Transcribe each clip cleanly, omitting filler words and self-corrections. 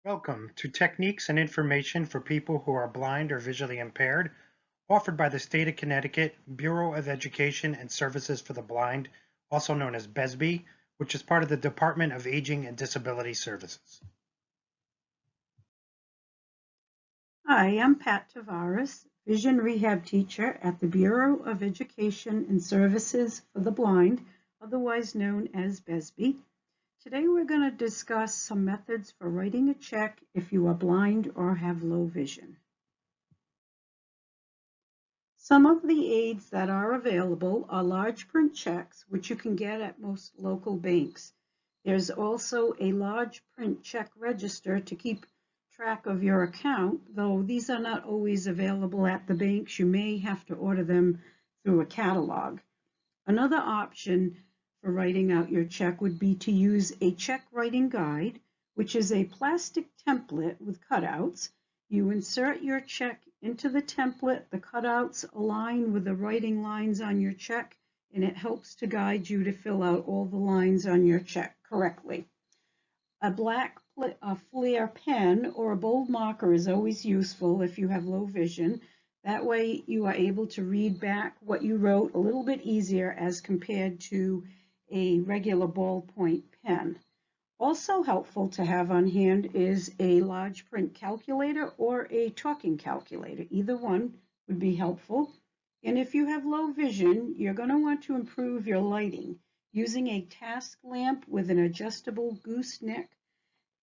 Welcome to Techniques and Information for People Who Are Blind or Visually Impaired, offered by the State of Connecticut Bureau of Education and Services for the Blind, also known as BESB, which is part of the Department of Aging and Disability Services. Hi, I'm Pat Tavares, Vision Rehab Teacher at the Bureau of Education and Services for the Blind, otherwise known as BESB. Today we're going to discuss some methods for writing a check if you are blind or have low vision. Some of the aids that are available are large print checks, which you can get at most local banks. There's also a large print check register to keep track of your account, though these are not always available at the banks. You may have to order them through a catalog. Another option for writing out your check would be to use a check writing guide, which is a plastic template with cutouts. You insert your check into the template, the cutouts align with the writing lines on your check, and it helps to guide you to fill out all the lines on your check correctly. A black Flair pen or a bold marker is always useful if you have low vision. That way you are able to read back what you wrote a little bit easier as compared to a regular ballpoint pen. Also helpful to have on hand is a large print calculator or a talking calculator. Either one would be helpful. And if you have low vision, you're going to want to improve your lighting. Using a task lamp with an adjustable gooseneck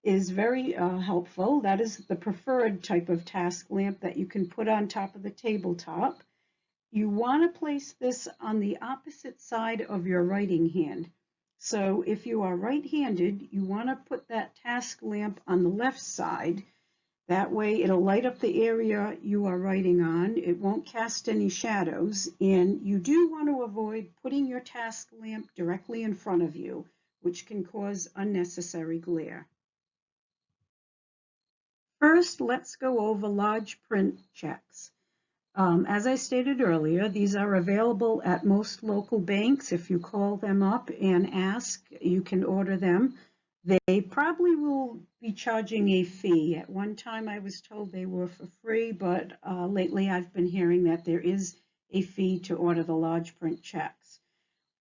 is very helpful. That is the preferred type of task lamp that you can put on top of the tabletop. You want to place this on the opposite side of your writing hand. So if you are right-handed, you want to put that task lamp on the left side. That way it'll light up the area you are writing on. It won't cast any shadows. And you do want to avoid putting your task lamp directly in front of you, which can cause unnecessary glare. First, let's go over large print checks. As I stated earlier, these are available at most local banks. If you call them up and ask, you can order them. They probably will be charging a fee. At one time I was told they were for free, but lately I've been hearing that there is a fee to order the large print checks.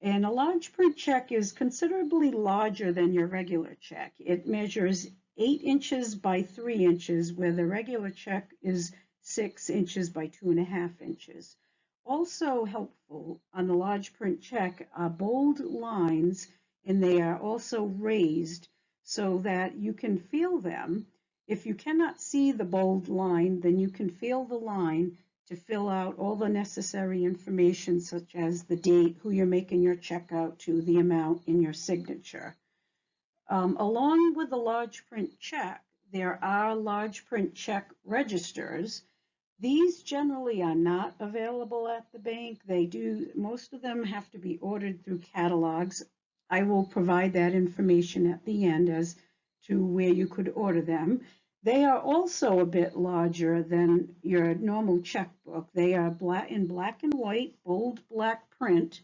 And a large print check is considerably larger than your regular check. It measures 8 inches by 3 inches, where the regular check is 6 inches by 2.5 inches. Also helpful on the large print check are bold lines, and they are also raised so that you can feel them. If you cannot see the bold line, then you can feel the line to fill out all the necessary information, such as the date, who you're making your check out to, the amount, and your signature. Along with the large print check, there are large print check registers. These generally are not available at the bank. Most of them have to be ordered through catalogs. I will provide that information at the end as to where you could order them. They are also a bit larger than your normal checkbook. They are in black and white, bold black print.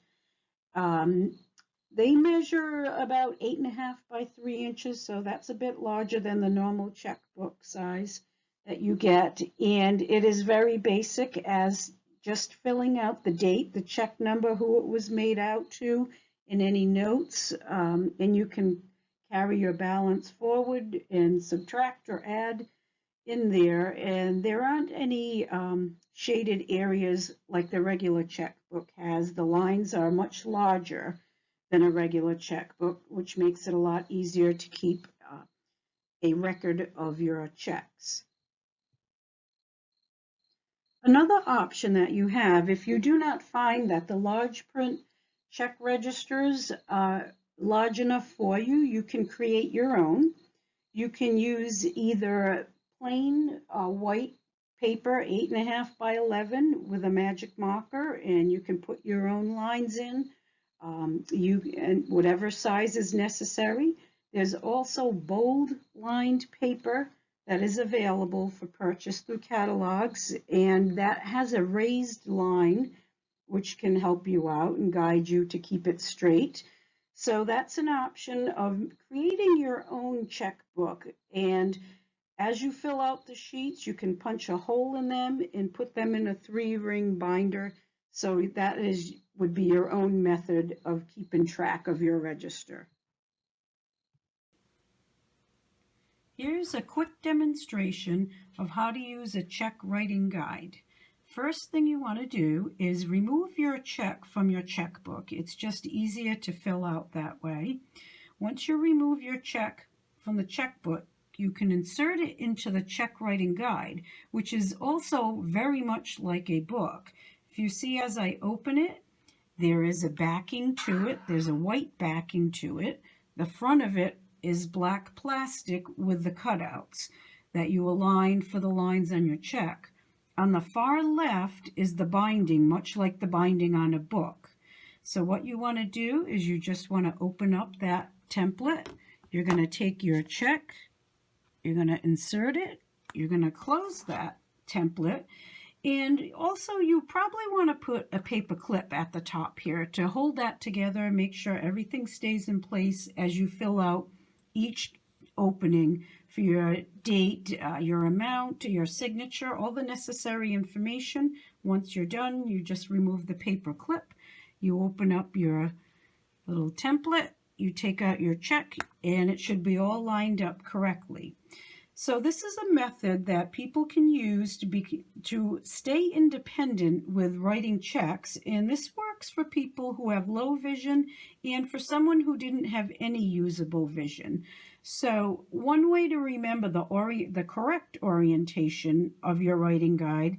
They measure about 8.5 by 3 inches, so that's a bit larger than the normal checkbook size that you get. And it is very basic, as just filling out the date, the check number, who it was made out to, and any notes. And you can carry your balance forward and subtract or add in there. And there aren't any shaded areas like the regular checkbook has. The lines are much larger than a regular checkbook, which makes it a lot easier to keep a record of your checks. Another option that you have, if you do not find that the large print check registers are large enough for you, you can create your own. You can use either plain white paper, 8.5 by 11, with a magic marker, and you can put your own lines in. And whatever size is necessary. There's also bold lined paper that is available for purchase through catalogs, and that has a raised line which can help you out and guide you to keep it straight. So that's an option of creating your own checkbook. And As you fill out the sheets, you can punch a hole in them and put them in a 3-ring binder. So that would be your own method of keeping track of your register. Here's a quick demonstration of how to use a check writing guide. First thing you want to do is remove your check from your checkbook. It's just easier to fill out that way. Once you remove your check from the checkbook, you can insert it into the check writing guide, which is also very much like a book. If you see as I open it, there is a backing to it. There's a white backing to it. The front of it is black plastic with the cutouts that you align for the lines on your check. On the far left is the binding, much like the binding on a book. So what you want to do is you just want to open up that template. You're going to take your check, you're going to insert it, you're going to close that template, and also you probably want to put a paper clip at the top here to hold that together, make sure everything stays in place as you fill out each opening for your date, your amount, your signature, all the necessary information. Once you're done, you just remove the paper clip, you open up your little template, you take out your check, and it should be all lined up correctly. So this is a method that people can use to stay independent with writing checks, and this works for people who have low vision and for someone who didn't have any usable vision. So one way to remember the correct orientation of your writing guide,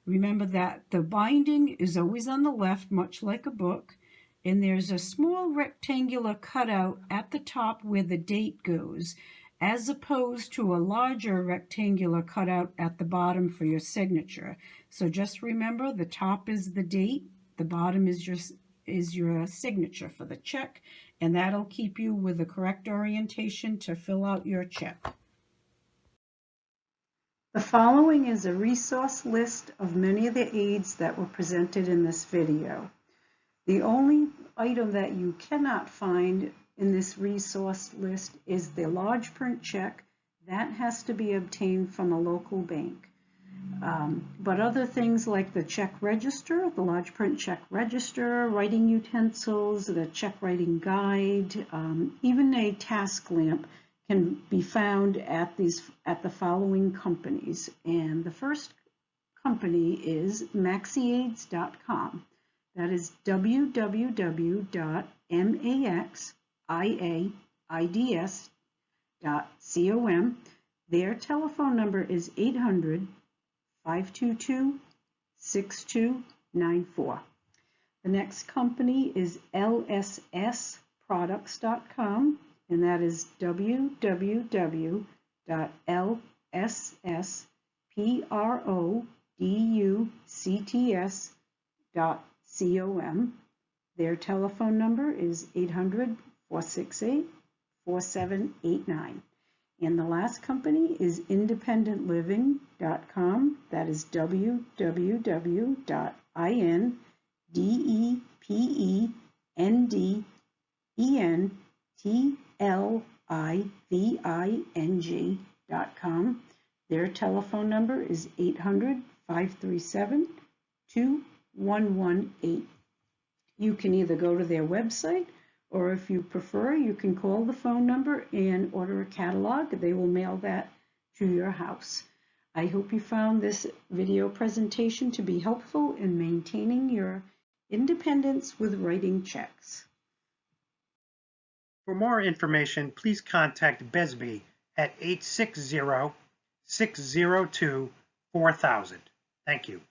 remember that the binding is always on the left, much like a book, and there's a small rectangular cutout at the top where the date goes, as opposed to a larger rectangular cutout at the bottom for your signature. So just remember, the top is the date, the bottom is your signature for the check, and that'll keep you with the correct orientation to fill out your check. The following is a resource list of many of the aids that were presented in this video. The only item that you cannot find in this resource list is the large print check. That has to be obtained from a local bank. But other things like the check register, the large print check register, writing utensils, the check writing guide, even a task lamp can be found at the following companies. And the first company is maxiaids.com. That is www.maxiaids.com. Their telephone number is 800-522-6294. The next company is lssproducts.com, and that is www.lssproducts.com. Their telephone number is 800-468-4789. And the last company is independentliving.com. That is www.independentliving.com. Their telephone number is 800-537-2118. You can either go to their website, or if you prefer, you can call the phone number and order a catalog. They will mail that to your house. I hope you found this video presentation to be helpful in maintaining your independence with writing checks. For more information, please contact Besby at 860-602-4000. Thank you.